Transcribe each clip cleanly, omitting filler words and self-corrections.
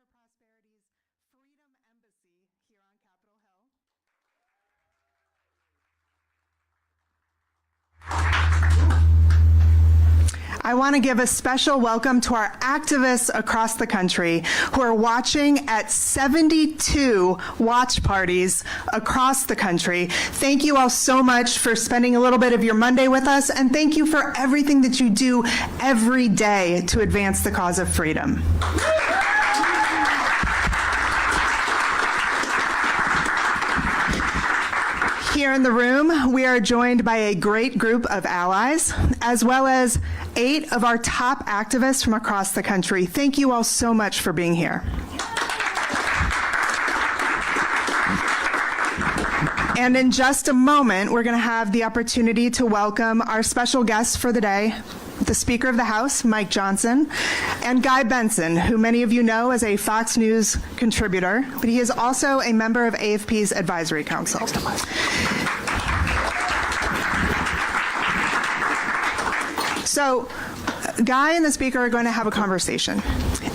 for Prosperity's Freedom Embassy here on Capitol Hill. I want to give a special welcome to our activists across the country who are watching at 72 watch parties across the country. Thank you all so much for spending a little bit of your Monday with us, and thank you for everything that you do every day to advance the cause of freedom. Here in the room, we are joined by a great group of allies, as well as 8 of our top activists from across the country. Thank you all so much for being here. And in just a moment, we're going to have the opportunity to welcome our special guests for the day, the Speaker of the House, Mike Johnson, and Guy Benson, who many of you know as a Fox News contributor, but he is also a member of AFP's Advisory Council. So, Guy and the Speaker are going to have a conversation.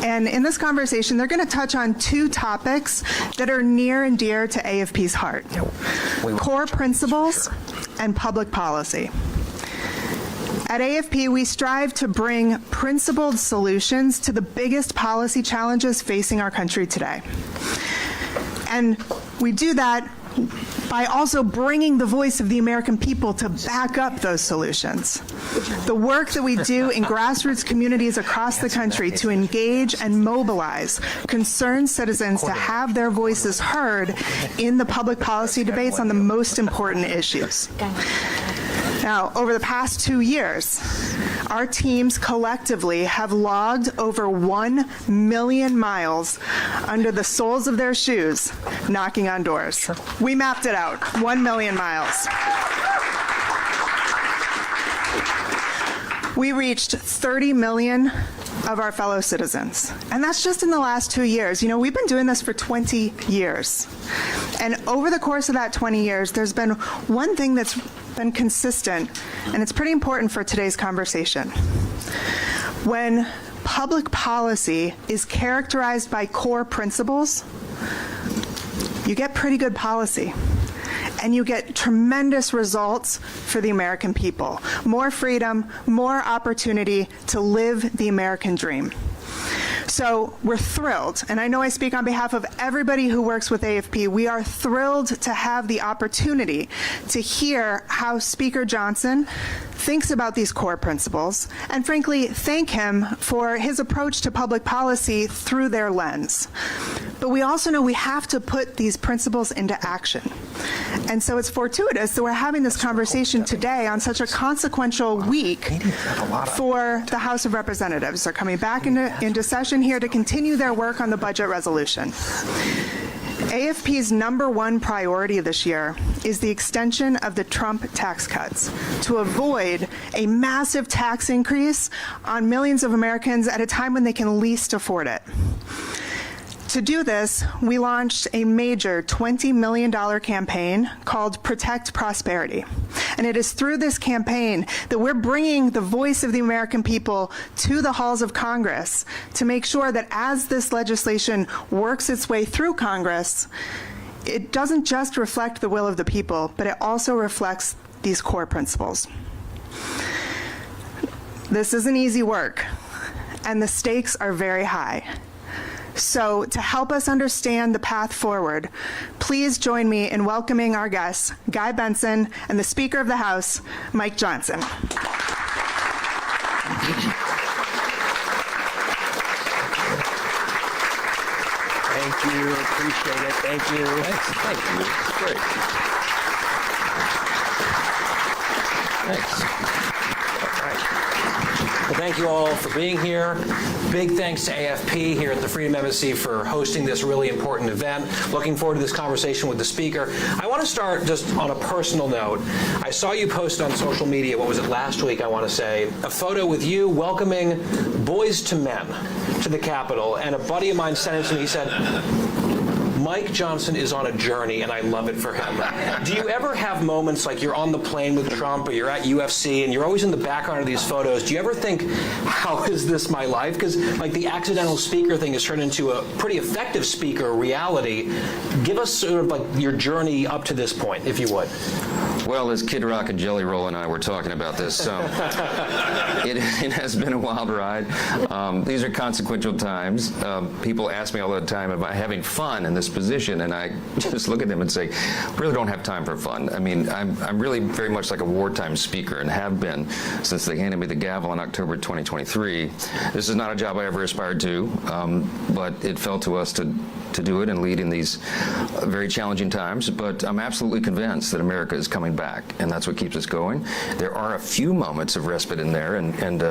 And in this conversation, they're going to touch on 2 topics that are near and dear to AFP's heart: core principles and public policy. At AFP, we strive to bring principled solutions to the biggest policy challenges facing our country today. And we do that by also bringing the voice of the American people to back up those solutions. The work that we do in grassroots communities across the country to engage and mobilize concerned citizens to have their voices heard in the public policy debates on the most important issues. Now, over the past 2 years, our teams collectively have logged over 1 million miles under the soles of their shoes, knocking on doors. We mapped it out, 1 million miles. We reached 30 million of our fellow citizens. And that's just in the last 2 years. You know, we've been doing this for 20 years. And over the course of that 20 years, there's been one thing that's been consistent, and it's pretty important for today's conversation. When public policy is characterized by core principles, you get pretty good policy. And you get tremendous results for the American people. More freedom, more opportunity to live the American dream. So we're thrilled, and I know I speak on behalf of everybody who works with AFP, we are thrilled to have the opportunity to hear how Speaker Johnson thinks about these core principles, and frankly, thank him for his approach to public policy through their lens. But we also know we have to put these principles into action. And so it's fortuitous that we're having this conversation today on such a consequential week for the House of Representatives. They're coming back into session here to continue their work on the budget resolution. AFP's #1 priority this year is the extension of the Trump tax cuts to avoid a massive tax increase on millions of Americans at a time when they can least afford it. To do this, we launched a major $20 million campaign called Protect Prosperity. And it is through this campaign that we're bringing the voice of the American people to the halls of Congress to make sure that as this legislation works its way through Congress, it doesn't just reflect the will of the people, but it also reflects these core principles. This isn't easy work, and the stakes are very high. So to help us understand the path forward, please join me in welcoming our guests, Guy Benson and the Speaker of the House, Mike Johnson. Thank you. Appreciate it. Thank you. Thank you. Great. Thanks. All right. Well, thank you all for being here. Big thanks to AFP here at the Freedom Embassy for hosting this really important event. Looking forward to this conversation with the Speaker. I want to start just on a personal note. I saw you post on social media, what was it, last week, I want to say, a photo with you welcoming Boys to Men to the Capitol, and a buddy of mine sent it to me. He said, Mike Johnson is on a journey, and I love it for him. Do you ever have moments like you're on the plane with Trump or you're at UFC and you're always in the background of these photos? Do you ever think, how is this my life? Because like the accidental speaker thing has turned into a pretty effective speaker reality. Give us sort of like your journey up to this point, if you would. Well, as Kid Rock and Jelly Roll and I were talking about this, it has been a wild ride. These are consequential times. People ask me all the time, am I having fun in this position? And I just look at them and say, really don't have time for fun. I mean, I'm really very much like a wartime speaker and have been since they handed me the gavel in October 2023. This is not a job I ever aspired to, but it fell to us to do it and lead in these very challenging times. But I'm absolutely convinced that America is coming back, and that's what keeps us going. There are a few moments of respite in there, and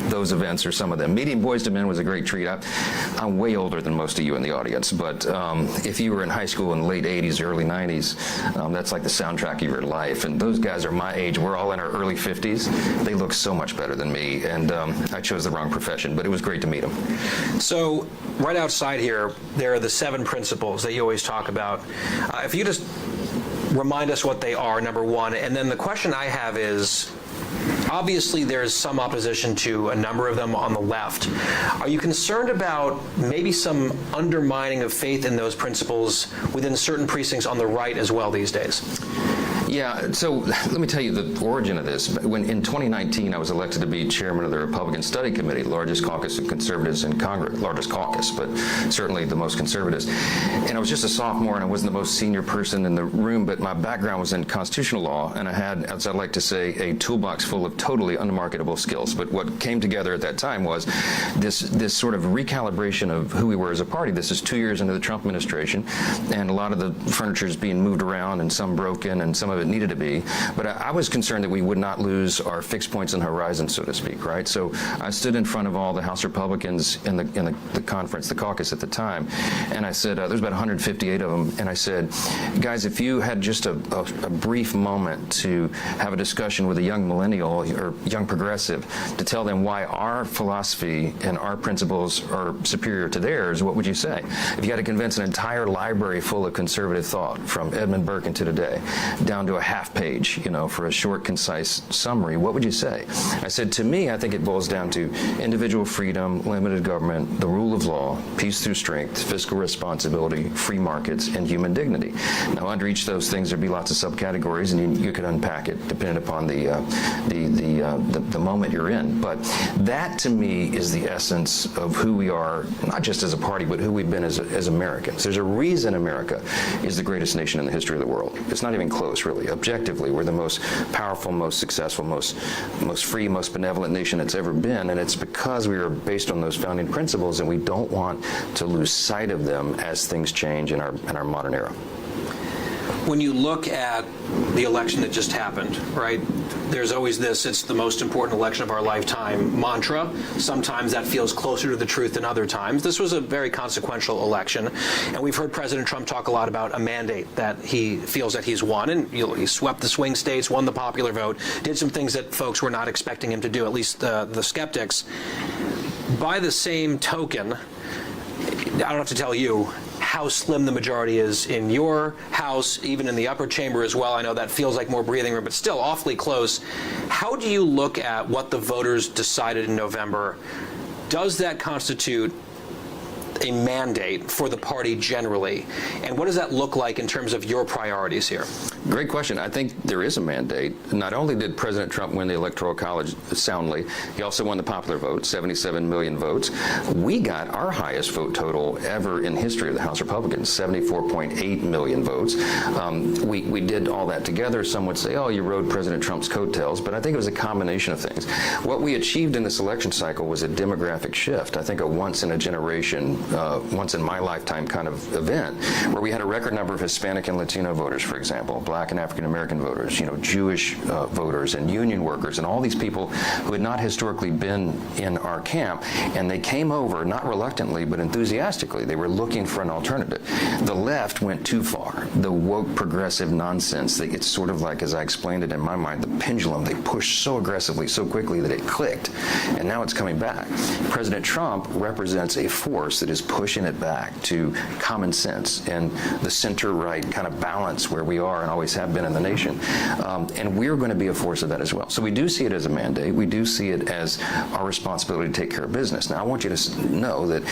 those events are some of them. Meeting Boys to Men was a great treat. I'm way older than most of you in the audience, but if you were in high school in the late 80s, early 90s, that's like the soundtrack of your life. And those guys are my age. We're all in our early 50s. They look so much better than me, and I chose the wrong profession, but it was great to meet them. So right outside here, there are the 7 principles that you always talk about. If you just remind us what they are, number one, and then the question I have is, obviously there's some opposition to a number of them on the left. Are you concerned about maybe some undermining of faith in those principles within certain precincts on the right as well these days? Yeah, so let me tell you the origin of this. When in 2019 I was elected to be chairman of the Republican Study Committee, largest caucus of conservatives in Congress, largest caucus, but certainly the most conservatives. And I was just a sophomore and I wasn't the most senior person in the room, but my background was in constitutional law, and I had, as I like to say, a toolbox full of totally unmarketable skills. But what came together at that time was this sort of recalibration of who we were as a party. This is 2 years into the Trump administration, and a lot of the furniture is being moved around and some broken and some of it needed to be. But I was concerned that we would not lose our fixed points on the horizon, so to speak, right? So I stood in front of all the House Republicans in the conference, the caucus at the time, and I said, there's about 158 of them, and I said, guys, if you had just a brief moment to have a discussion with a young millennial or young progressive to tell them why our philosophy and our principles are superior to theirs, what would you say? If you had to convince an entire library full of conservative thought from Edmund Burke to today, down to a half page, for a short, concise summary, what would you say? I said, to me, I think it boils down to individual freedom, limited government, the rule of law, peace through strength, fiscal responsibility, free markets, and human dignity. Now, under each of those things, there'd be lots of subcategories, and you could unpack it depending upon the moment you're in. But that, to me, is the essence of who we are, not just as a party, but who we've been as Americans. There's a reason America is the greatest nation in the history of the world. It's not even close, really. Objectively, we're the most powerful, most successful, most free, most benevolent nation it's ever been, and it's because we are based on those founding principles, and we don't want to lose sight of them as things change in our modern era. When you look at the election that just happened, right, there's always this, it's the most important election of our lifetime mantra. Sometimes that feels closer to the truth than other times. This was a very consequential election, and we've heard President Trump talk a lot about a mandate that he feels that he's won, and he swept the swing states, won the popular vote, did some things that folks were not expecting him to do, at least the skeptics. By the same token, I don't have to tell you how slim the majority is in your House, even in the upper chamber as well. I know that feels like more breathing room, but still awfully close. How do you look at what the voters decided in November? Does that constitute a mandate for the party generally? And what does that look like in terms of your priorities here? Great question. I think there is a mandate. Not only did President Trump win the Electoral College soundly, he also won the popular vote, 77 million votes. We got our highest vote total ever in history of the House Republicans, 74.8 million votes. We did all that together. Some would say, oh, you rode President Trump's coattails, but I think it was a combination of things. What we achieved in this election cycle was a demographic shift. I think a once-in-a-generation, once-in-my-lifetime kind of event, where we had a record number of Hispanic and Latino voters, for example, Black Black and African American voters, Jewish voters and union workers and all these people who had not historically been in our camp, and they came over, not reluctantly, but enthusiastically. They were looking for an alternative. The left went too far. The woke progressive nonsense, it's sort of like, as I explained it in my mind, the pendulum. They pushed so aggressively, so quickly that it clicked, and now it's coming back. President Trump represents a force that is pushing it back to common sense and the center-right kind of balance where we are and always have been in the nation. And we're going to be a force of that as well. So we do see it as a mandate. We do see it as our responsibility to take care of business. Now, I want you to know that,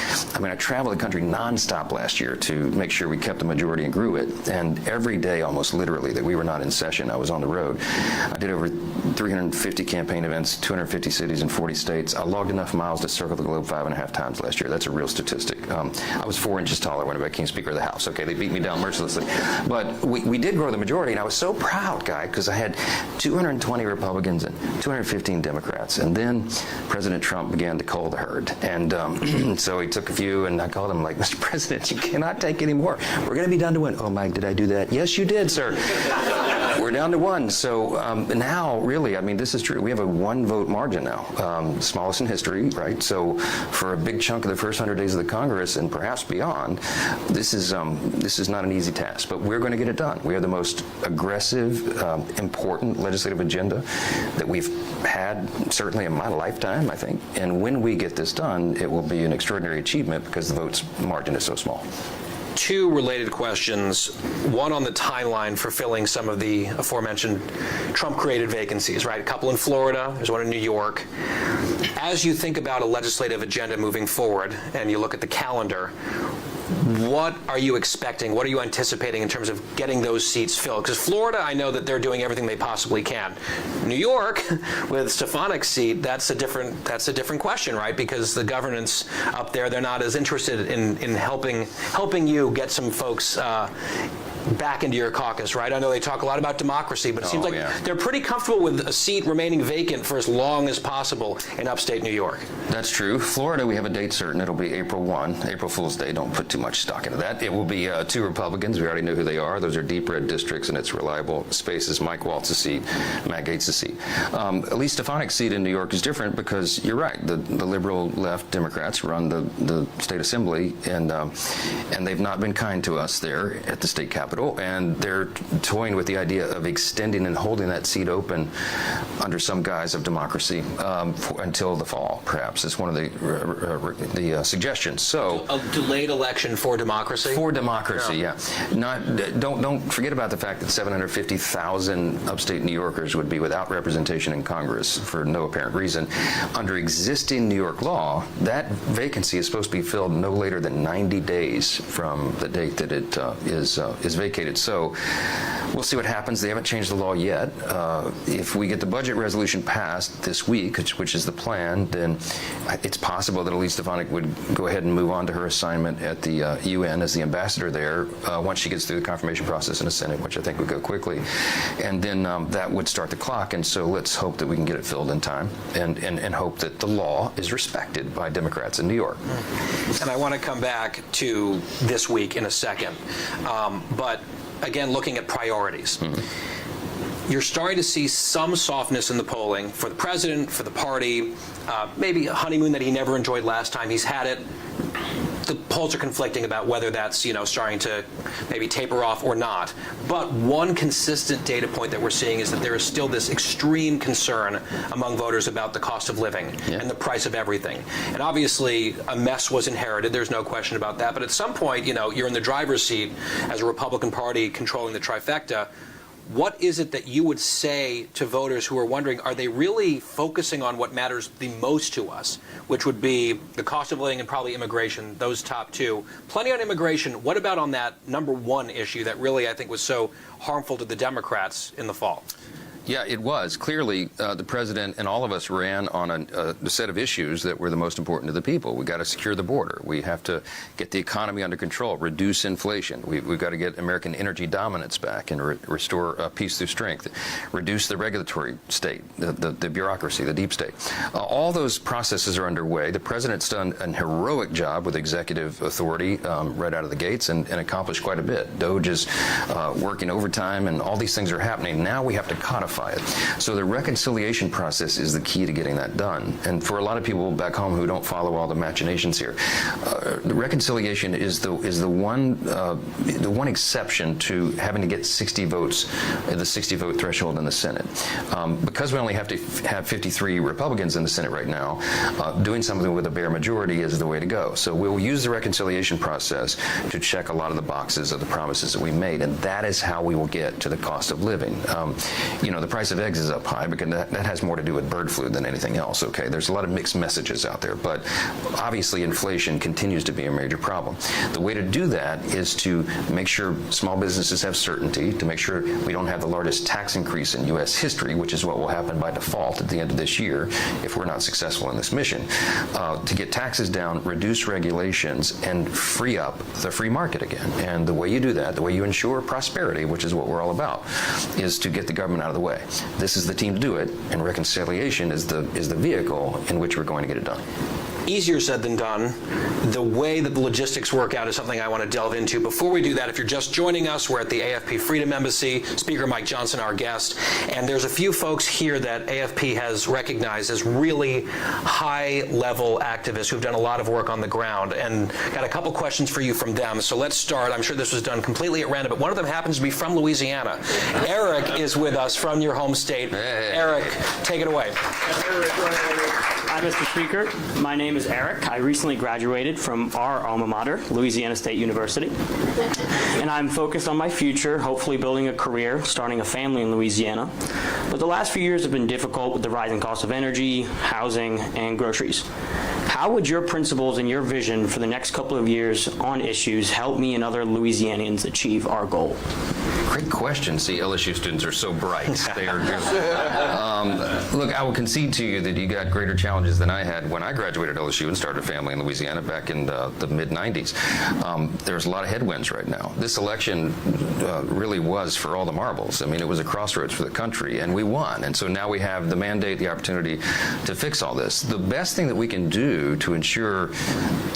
I traveled the country nonstop last year to make sure we kept the majority and grew it. And every day, almost literally, that we were not in session, I was on the road. I did over 350 campaign events, 250 cities in 40 states. I logged enough miles to circle the globe 5.5 times last year. That's a real statistic. I was 4 inches taller when I became Speaker of the House. Okay, they beat me down mercilessly. But we did grow the majority, and I was so proud, Guy, because I had 220 Republicans and 215 Democrats. And then President Trump began to cull the herd. And so he took a few, and I called him like, Mr. President, you cannot take any more. We're going to be down to one. Oh, Mike, did I do that? Yes, you did, sir. We're down to one. So now, really, this is true. We have a 1-vote margin now, smallest in history, right? So for a big chunk of the first 100 days of the Congress and perhaps beyond, this is not an easy task, but we're going to get it done. We have the most aggressive, important legislative agenda that we've had certainly in my lifetime, I think. And when we get this done, it will be an extraordinary achievement because the vote's margin is so small. Two related questions, one on the timeline for filling some of the aforementioned Trump-created vacancies, right? A couple in Florida, there's one in New York. As you think about a legislative agenda moving forward and you look at the calendar, what are you expecting? What are you anticipating in terms of getting those seats filled? Because Florida, I know that they're doing everything they possibly can. New York, with Stefanik's seat, that's a different question, right? Because the governance up there, they're not as interested in helping you get some folks back into your caucus, right? I know they talk a lot about democracy, but it seems like they're pretty comfortable with a seat remaining vacant for as long as possible in upstate New York. That's true. Florida, we have a date certain. It'll be April 1, April Fool's Day. Don't put too much stock into that. It will be 2 Republicans. We already know who they are. Those are deep red districts, and it's reliable spaces. Mike Waltz's seat, Matt Gaetz's seat. Lee Stefanik's seat in New York is different because you're right. The liberal left Democrats run the state assembly, and they've not been kind to us there at the state capitol. And they're toying with the idea of extending and holding that seat open under some guise of democracy until the fall, perhaps. It's one of the suggestions. So a delayed election for democracy? For democracy, yeah. Don't forget about the fact that 750,000 upstate New Yorkers would be without representation in Congress for no apparent reason. Under existing New York law, that vacancy is supposed to be filled no later than 90 days from the date that it is vacated. So we'll see what happens. They haven't changed the law yet. If we get the budget resolution passed this week, which is the plan, then it's possible that Elise Stefanik would go ahead and move on to her assignment at the UN as the ambassador there once she gets through the confirmation process in the Senate, which I think would go quickly. And then that would start the clock. And so let's hope that we can get it filled in time and hope that the law is respected by Democrats in New York. And I want to come back to this week in a second. But again, looking at priorities. You're starting to see some softness in the polling for the president, for the party, maybe a honeymoon that he never enjoyed last time he's had it. The polls are conflicting about whether that's, starting to maybe taper off or not. But one consistent data point that we're seeing is that there is still this extreme concern among voters about the cost of living and the price of everything. And obviously, a mess was inherited. There's no question about that. But at some point, you're in the driver's seat as a Republican Party controlling the trifecta. What is it that you would say to voters who are wondering, are they really focusing on what matters the most to us, which would be the cost of living and probably immigration, those top two? Plenty on immigration. What about on that number one issue that really, I think, was so harmful to the Democrats in the fall? Yeah, it was. Clearly, the president and all of us ran on a set of issues that were the most important to the people. We got to secure the border. We have to get the economy under control, reduce inflation. We've got to get American energy dominance back and restore peace through strength, reduce the regulatory state, the bureaucracy, the deep state. All those processes are underway. The president's done an heroic job with executive authority right out of the gates and accomplished quite a bit. DOGE is working overtime, and all these things are happening. Now we have to codify it. So the reconciliation process is the key to getting that done. And for a lot of people back home who don't follow all the machinations here, the reconciliation is the one exception to having to get 60 votes, the 60 vote threshold in the Senate. Because we only have to have 53 Republicans in the Senate right now, doing something with a bare majority is the way to go. So we'll use the reconciliation process to check a lot of the boxes of the promises that we made, and that is how we will get to the cost of living. You know, the price of eggs is up high because that has more to do with bird flu than anything else, okay? There's a lot of mixed messages out there, but obviously inflation continues to be a major problem. The way to do that is to make sure small businesses have certainty, to make sure we don't have the largest tax increase in U.S. history, which is what will happen by default at the end of this year if we're not successful in this mission, to get taxes down, reduce regulations, and free up the free market again. And the way you do that, the way you ensure prosperity, which is what we're all about, is to get the government out of the way. This is the team to do it, and reconciliation is the vehicle in which we're going to get it done. Easier said than done. The way that the logistics work out is something I want to delve into. Before we do that, if you're just joining us, we're at the AFP Freedom Embassy. Speaker Mike Johnson, our guest, and there's a few folks here that AFP has recognized as really high-level activists who've done a lot of work on the ground, and got a couple questions for you from them. So let's start. I'm sure this was done completely at random, but one of them happens to be from Louisiana. Eric is with us from your home state. Hey. Eric, take it away. Hi, Mr. Speaker. My name is Eric. I recently graduated from our alma mater, Louisiana State University, and I'm focused on my future, hopefully building a career, starting a family in Louisiana. But the last few years have been difficult with the rising cost of energy, housing, and groceries. How would your principles and your vision for the next couple of years on issues help me and other Louisianians achieve our goal? Great question. See, LSU students are so bright. They are look, I will concede to you that you got greater challenges than I had when I graduated LSU and started a family in Louisiana back in the mid-'90s. There's a lot of headwinds right now. This election really was for all the marbles. I mean, it was a crossroads for the country, and we won. And so now we have the mandate, the opportunity to fix all this. The best thing that we can do to ensure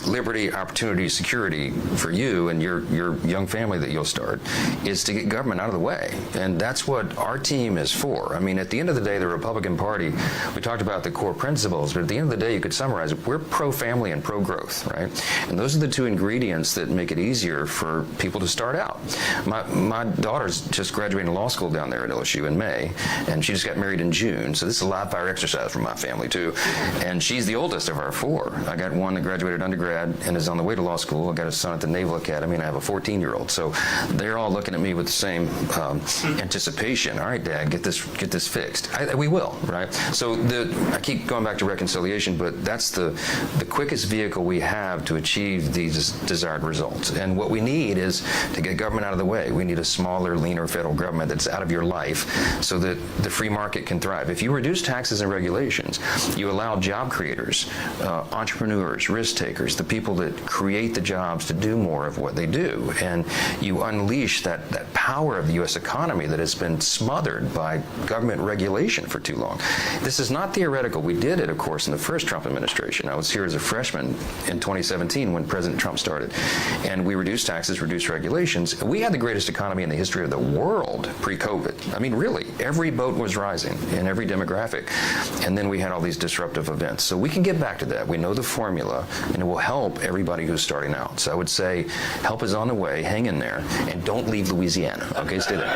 liberty, opportunity, security for you and your young family that you'll start is to get government out of the way. And that's what our team is for. I mean, at the end of the day, the Republican Party, we talked about the core principles, but at the end of the day, you could summarize it, we're pro-family and pro-growth, right? And those are the two ingredients that make it easier for people to start out. My daughter's just graduating law school down there at LSU in May, and she just got married in June, so this is a live fire exercise for my family, too. And she's the oldest of our four. I got one that graduated undergrad and is on the way to law school. I got a son at the Naval Academy, and I have a 14-year-old. So they're all looking at me with the same anticipation. All right, Dad, get this fixed. We will, right? So I keep going back to reconciliation, but that's the quickest vehicle we have to achieve these desired results. And what we need is to get government out of the way. We need a smaller, leaner federal government that's out of your life so that the free market can thrive. If you reduce taxes and regulations, you allow job creators, entrepreneurs, risk takers, the people that create the jobs to do more of what they do. And you unleash that power of the U.S. economy that has been smothered by government regulation for too long. This is not theoretical. We did it, of course, in the first Trump administration. I was here as a freshman in 2017 when President Trump started. And we reduced taxes, reduced regulations. We had the greatest economy in the history of the world pre-COVID. I mean, really, every boat was rising in every demographic. And then we had all these disruptive events. So we can get back to that. We know the formula, and it will help everybody who's starting out. So I would say help is on the way. Hang in there, and don't leave Louisiana. Okay, stay there.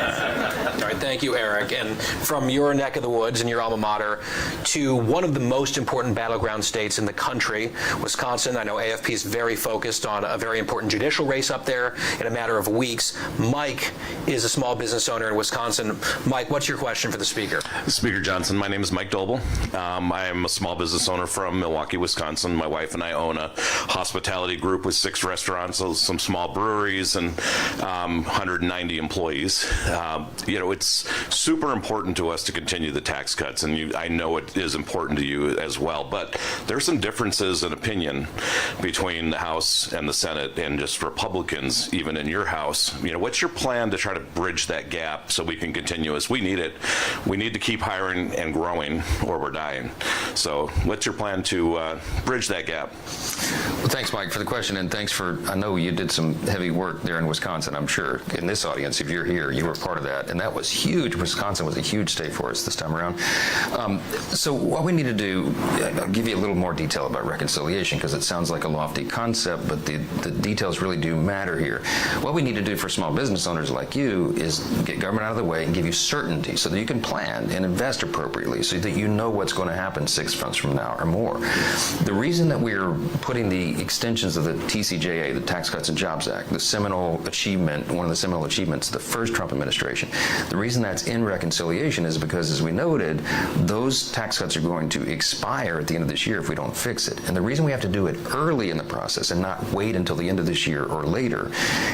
All right, thank you, Eric. And from your neck of the woods and your alma alma mater, to one of the most important battleground states in the country, Wisconsin. I know AFP is very focused on a very important judicial race up there in a matter of weeks. Mike is a small business owner in Wisconsin. Mike, what's your question for the Speaker? Speaker Johnson, my name is Mike Doble. I am a small business owner from Milwaukee, Wisconsin. My wife and I own a hospitality group with 6 restaurants, some small breweries, and 190 employees. It's super important to us to continue the tax cuts, and I know it is important to you as well. But there's some differences in opinion between the House and the Senate, and just Republicans, even in your House. What's your plan to try to bridge that gap so we can continue as we need it? We need to keep hiring and growing, or we're dying. So, what's your plan to bridge that gap? Well, thanks, Mike, for the question, and thanks for, I know you did some heavy work there in Wisconsin, I'm sure. In this audience, if you're here, you were part of that, and that was huge. Wisconsin was a huge state for us this time around. So what we need to do, I'll give you a little more detail about reconciliation, because it sounds like a lofty concept, but the details really do matter here. What we need to do for small business owners like you is get government out of the way and give you certainty so that you can plan and invest appropriately, so that you know what's going to happen 6 months from now or more. The reason that we're putting the extensions of the TCJA, the Tax Cuts and Jobs Act, the seminal achievement, one of the seminal achievements of the first Trump administration, the reason that's in reconciliation is because, as we noted, those tax cuts are going to expire at the end of this year if we don't fix it. And the reason we have to do it early in the process and not wait until the end of this year or later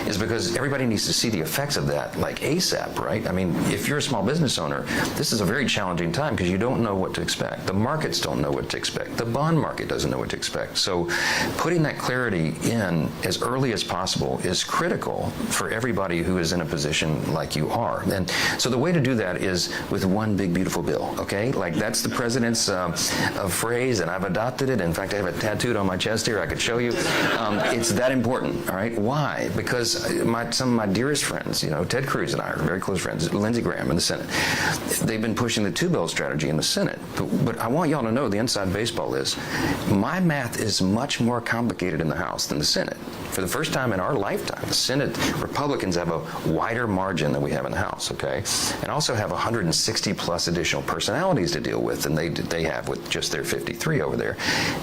is because everybody needs to see the effects of that like ASAP, right? I mean, if you're a small business owner, this is a very challenging time because you don't know what to expect. The markets don't know what to expect. The bond market doesn't know what to expect. So putting that clarity in as early as possible is critical for everybody who is in a position like you are. And so the way to do that is with one big, beautiful bill, okay? Like, that's the president's phrase, and I've adopted it. In fact, I have it tattooed on my chest here. I could show you. It's that important, all right? Why? Because some of my dearest friends, Ted Cruz and I are very close friends, Lindsey Graham in the Senate, they've been pushing the two-bill strategy in the Senate. But I want y'all to know the inside baseball is, my math is much more complicated in the House than the Senate. For the first time in our lifetime, the Senate Republicans have a wider margin than we have in the House, okay? And also have 160 plus additional personalities to deal with than they have with just their 53 over there.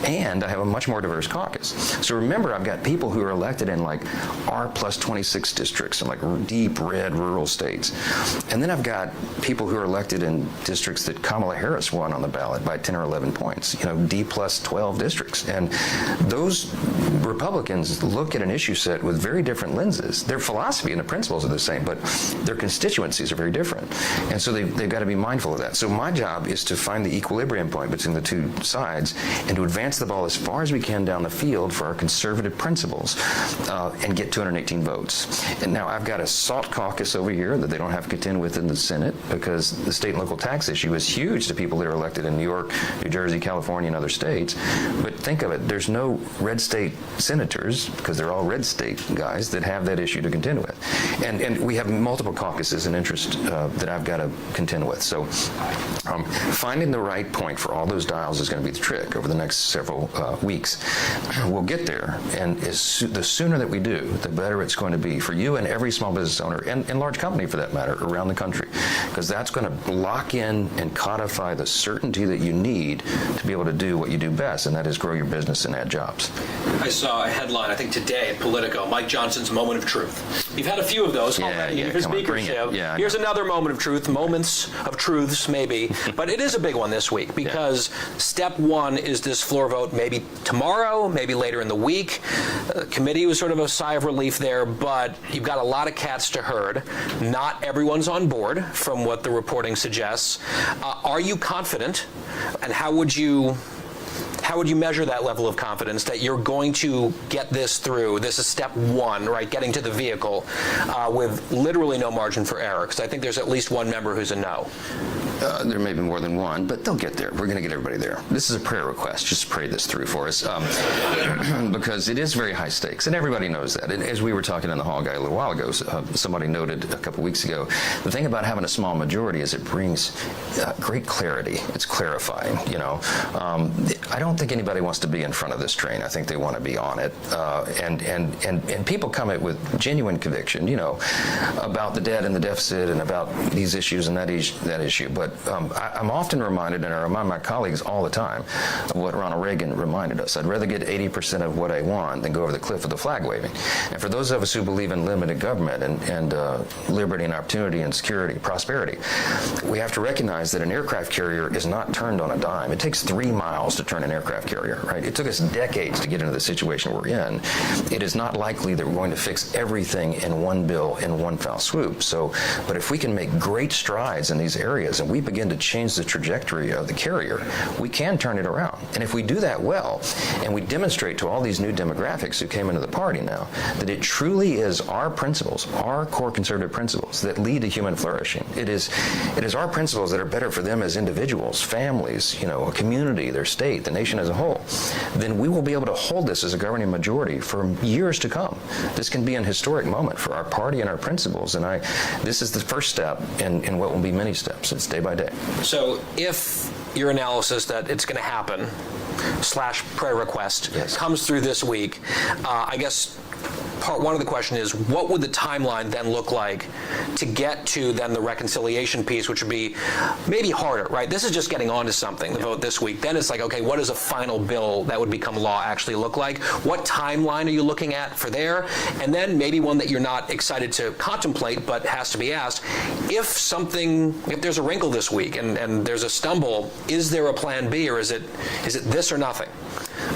And I have a much more diverse caucus. So remember, I've got people who are elected in like R plus 26 districts in like deep red rural states. And then I've got people who are elected in districts that Kamala Harris won on the ballot by 10 or 11 points, D plus 12 districts. And those Republicans look at an issue set with very different lenses. Their philosophy and the principles are the same, but their constituencies are very different. And so they've got to be mindful of that. So my job is to find the equilibrium point between the two sides and to advance the ball as far as we can down the field for our conservative principles and get 218 votes. And now I've got a soft caucus over here that they don't have to contend with in the Senate because the state and local tax issue is huge to people that are elected in New York, New Jersey, California, and other states. But think of it, there's no red state senators, because they're all red state guys, that have that issue to contend with. And we have multiple caucuses and interest that I've got to contend with. So finding the right point for all those dials is going to be the trick over the next several weeks. We'll get there, and the sooner that we do, the better it's going to be for you and every small business owner, and large company for that matter, around the country, because that's going to lock in and codify the certainty that you need to be able to do what you do best, and that is grow your business and add jobs. I saw a headline, I think today at Politico, Mike Johnson's moment of truth. You've had a few of those already in your speakership. Here's another moment of truth, moments of truths maybe, but it is a big one this week because step one is this floor vote maybe tomorrow, maybe later in the week. Committee was sort of a sigh of relief there, but you've got a lot of cats to herd. Not everyone's on board from what the reporting suggests. Are you confident, and how would you measure that level of confidence that you're going to get this through? This is step one, right? Getting to the vehicle with literally no margin for error, because I think there's at least one member who's a no. There may be more than one, but they'll get there. We're going to get everybody there. This is a prayer request. Just pray this through for us, because it is very high stakes, and everybody knows that. And as we were talking in the hall guy a little while ago, somebody noted a couple weeks ago, the thing about having a small majority is it brings great clarity. It's clarifying, I don't think anybody wants to be in front of this train. I think they want to be on it. And people come at with genuine conviction, about the debt and the deficit and about these issues and that issue. But but I'm often reminded, and I remind my colleagues all the time, of what Ronald Reagan reminded us. I'd rather get 80% of what I want than go over the cliff with the flag waving. And for those of us who believe in limited government and liberty and opportunity and security, prosperity, we have to recognize that an aircraft carrier is not turned on a dime. It takes 3 miles to turn an aircraft carrier, right? It took us decades to get into the situation we're in. It is not likely that we're going to fix everything in one bill in one foul swoop. So, but if we can make great strides in these areas and we begin to change the trajectory of the carrier, we can turn it around. And if we do that well, and we demonstrate to all these new demographics who came into the party now, that it truly is our principles, our core conservative principles that lead to human flourishing. It is our principles that are better for them as individuals, families, a community, their state, the nation as a whole, then we will be able to hold this as a governing majority for years to come. This can be an historic moment for our party and our principles, and this is the first step in what will be many steps. It's day by day. So if your analysis that it's going to happen / prayer request comes through this week, I guess part one of the question is, what would the timeline then look like to get to then the reconciliation piece, which would be maybe harder, right? This is just getting on to something, the vote this week. Then it's like, okay, what does a final bill that would become law actually look like? What timeline are you looking at for there? And then maybe one that you're not excited to contemplate, but has to be asked, if there's a wrinkle this week and there's a stumble, is there a plan B, or is it this or nothing?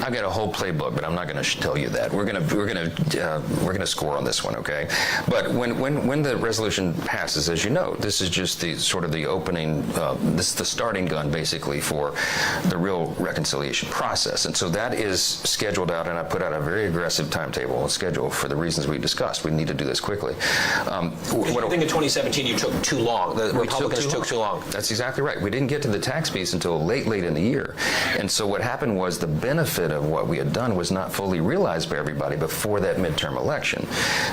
I've got a whole playbook, but I'm not going to tell you that. We're going to score on this one, okay? But when the resolution passes, as you know, this is just the sort of the opening. This is the starting gun, basically, for the real reconciliation process. And so that is scheduled out, and I put out a very aggressive timetable and schedule for the reasons we discussed. We need to do this quickly. I think in 2017 you took too long. The Republicans took too long. That's exactly right. We didn't get to the tax piece until late in the year. And so what happened was the benefit of what we had done was not fully realized by everybody before that midterm election.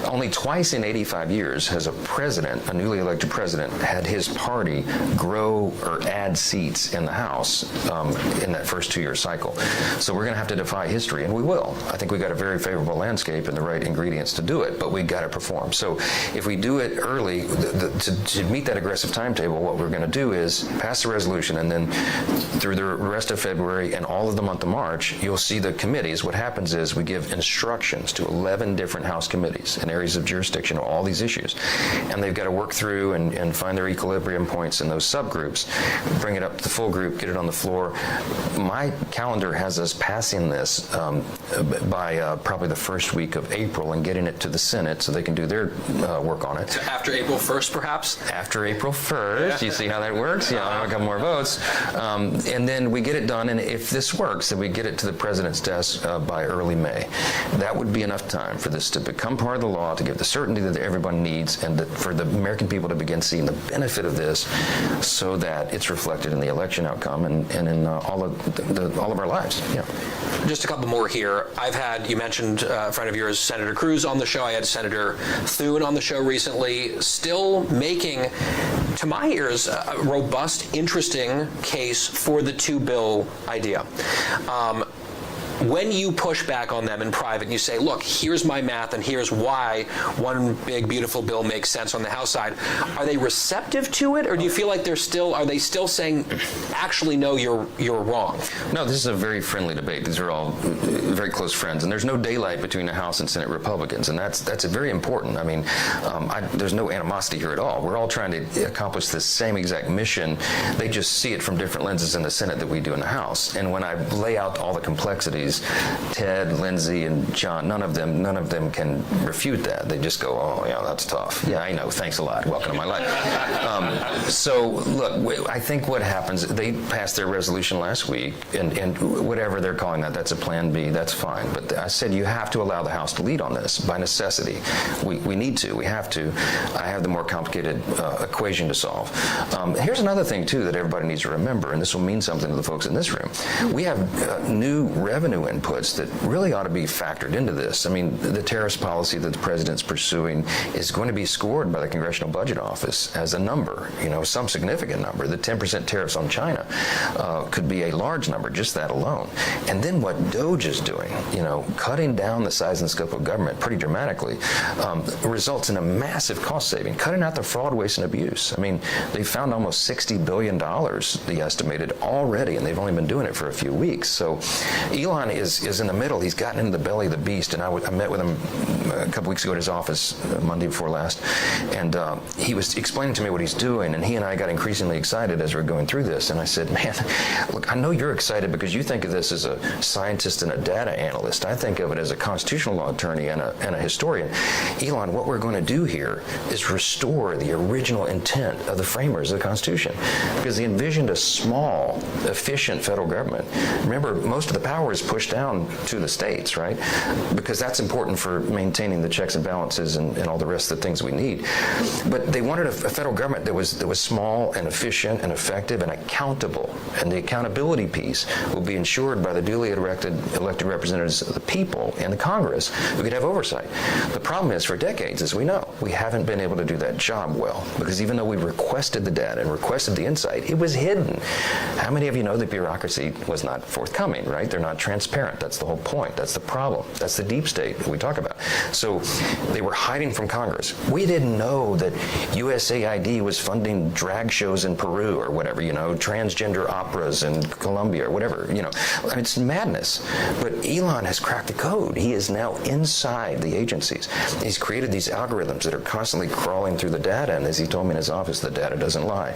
Only twice in 85 years has a newly elected president, had his party grow or add seats in the House in that first 2-year cycle. So we're going to have to defy history, and we will. I think we got a very favorable landscape and the right ingredients to do it, but we got to perform. So if we do it early, to meet that aggressive timetable, what we're going to do is pass the resolution, and then through the rest of February and all of the month of March, you'll see the committees. What happens is we give instructions to 11 different House committees in areas of jurisdiction on all these issues, and they've got to work through and find their equilibrium points in those subgroups, bring it up to the full group, get it on the floor. My calendar has us passing this by probably the first week of April and getting it to the Senate so they can do their work on it. After April 1st, perhaps? After April 1st. You see how that works? Yeah, a couple more votes. And then we get it done, and if this works, then we get it to the president's desk by early May. That would be enough time for this to become part of the law, to give the certainty that everyone needs, and for the American people to begin seeing the benefit of this so that it's reflected in the election outcome and in all of our lives. Yeah. Just a couple more here. You mentioned a friend of yours, Senator Cruz, on the show. I had Senator Thune on the show recently, still making, to my ears, a robust, interesting case for the two-bill idea. When you push back on them in private and you say, look, here's my math and here's why one big, beautiful bill makes sense on the House side, are they receptive to it, or do you feel like are they still saying, actually, no, you're wrong? No, this is a very friendly debate. These are all very close friends, and there's no daylight between the House and Senate Republicans, and that's very important. I mean, there's no animosity here at all. We're all trying to accomplish the same exact mission. They just see it from different lenses in the Senate that we do in the House. And when I lay out all the complexities, Ted, Lindsey, and John, none of them can refute that. They just go, oh, yeah, that's tough. Yeah, I know. Thanks a lot. Welcome to my life. So, look, I think what happens, they passed their resolution last week, and whatever they're calling that, that's a plan B, that's fine. But I said you have to allow the House to lead on this by necessity. We need to. We have to. I have the more complicated equation to solve. Here's another thing, too, that everybody needs to remember, and this will mean something to the folks in this room. We have new revenue revenue inputs that really ought to be factored into this. I mean, the tariffs policy that the president's pursuing is going to be scored by the Congressional Budget Office as a number, some significant number. The 10% tariffs on China could be a large number, just that alone. And then what DOGE is doing, cutting down the size and scope of government pretty dramatically, results in a massive cost saving, cutting out the fraud, waste, and abuse. I mean, they found almost $60 billion, they estimated, already, and they've only been doing it for a few weeks. So Elon is in the middle. He's gotten into the belly of the beast, and I met with him a couple weeks ago at his office, Monday before last, and he was explaining to me what he's doing, and he and I got increasingly excited as we were going through this, and I said, man, look, I know you're excited because you think of this as a scientist and a data analyst. I think of it as a constitutional law attorney and a historian. Elon, what we're going to do here is restore the original intent of the framers of the Constitution, because they envisioned a small, efficient federal government. Remember, most of the power is pushed down to the states, right? Because that's important for maintaining the checks and balances and all the rest of the things we need. But they wanted a federal government that was small and efficient and effective and accountable. And the accountability piece will be ensured by the duly elected representatives of the people in the Congress who could have oversight. The problem is, for decades, as we know, we haven't been able to do that job well, because even though we requested the data and requested the insight, it was hidden. How many of you know the bureaucracy was not forthcoming, right? They're not transparent. That's the whole point. That's the problem. That's the deep state that we talk about. So they were hiding from Congress. We didn't know that USAID was funding drag shows in Peru or whatever, transgender operas in Colombia or whatever, I mean, it's madness. But Elon has cracked the code. He is now inside the agencies. He's created these algorithms that are constantly crawling through the data, and as he told me in his office, the data doesn't lie.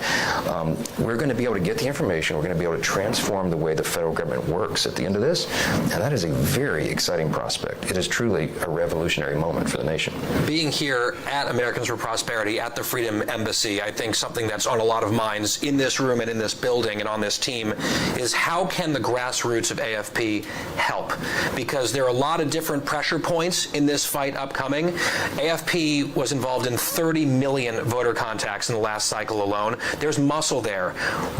We're going to be able to get the information. We're going to be able to transform the way the federal government works at the end of this, and that is a very exciting prospect. It is truly a revolutionary moment for the nation. Being here at Americans for Prosperity at the Freedom Embassy, I think something that's on a lot of minds in this room and in this building and on this team is how can the grassroots of AFP help? Because there are a lot of different pressure points in this fight upcoming. AFP was involved in 30 million voter contacts in the last cycle alone. There's muscle there.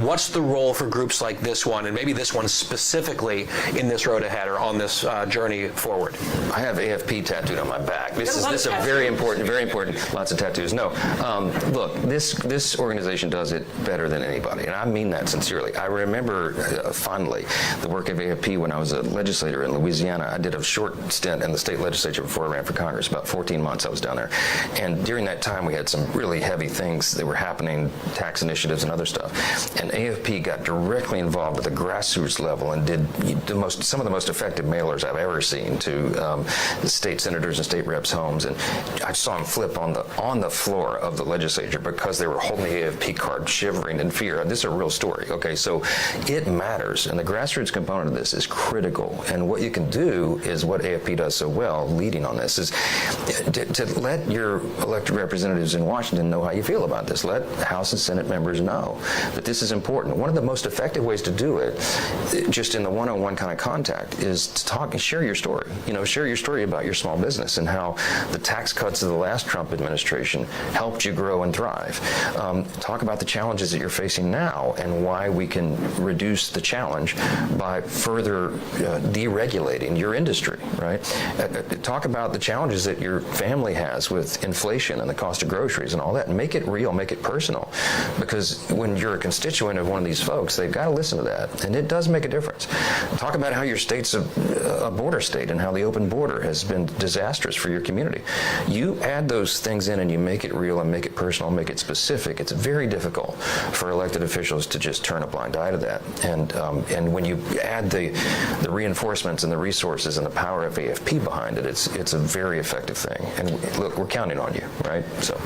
What's the role for groups like this one, and maybe this one specifically, in this road ahead or on this journey forward? I have AFP tattooed on my back. This is a very important, lots of tattoos. No, look, this organization does it better than anybody, and I mean that sincerely. I remember fondly the work of AFP when I was a legislator in Louisiana. I did a short stint in the state legislature before I ran for Congress. About 14 months I was down there. And during that time we had some really heavy things that were happening, tax initiatives and other stuff. And AFP got directly involved at the grassroots level and did some of the most effective mailers I've ever seen to the state senators and state reps' homes. And I saw them flip on the floor of the legislature because they were holding the AFP card, shivering in fear. This is a real story. Okay, so it matters, and the grassroots component of this is critical. And what you can do is what AFP does so well, leading on this, is to let your elected representatives in Washington know how you feel about this. Let House and Senate members know that this is important. One of the most effective ways to do it, just in the one-on-one kind of contact, is to talk and share your story. Share your story about your small business and how the tax cuts of the last Trump administration helped you grow and thrive. Talk about the challenges that you're facing now and why we can reduce the challenge by further deregulating your industry, right? Talk about the challenges that your family has with inflation and the cost of groceries and all that. Make it real, make it personal. Because when you're a constituent of one of these folks, they've got to listen to that. And it does make a difference. Talk about how your state's a border state and how the open border has been disastrous for your community. You add those things in and you make it real and make it personal, make it specific. It's very difficult for elected officials to just turn a blind eye to that. And when you add the reinforcements and the resources and the power of AFP behind it, it's a very effective thing. And look, we're counting on you, right? So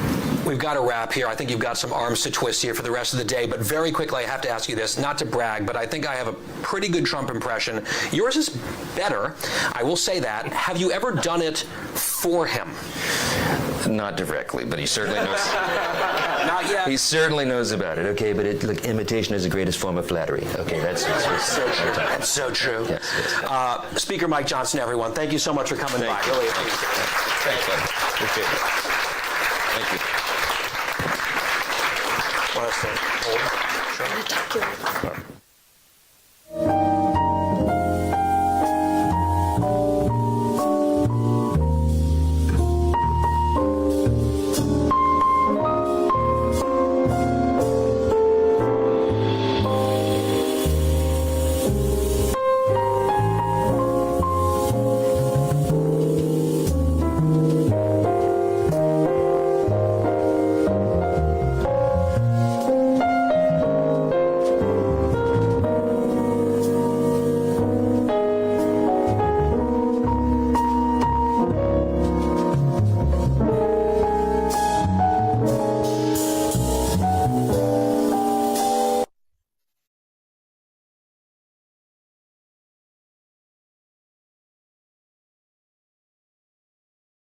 we've got to wrap here. I think you've got some arms to twist here for the rest of the day, but very quickly I have to ask you this, not to brag, but I think I have a pretty good Trump impression. Yours is better, I will say that. Have you ever done it for him? Not directly, but he certainly knows. Not yet. He certainly knows about it. Okay, but imitation is the greatest form of flattery. Okay, that's so true. That's so true. Yes. Speaker Mike Johnson, everyone, thank you so much for coming by. Really appreciate it. Thanks, buddy. Appreciate it. Thank you. Want us to hold? Sure.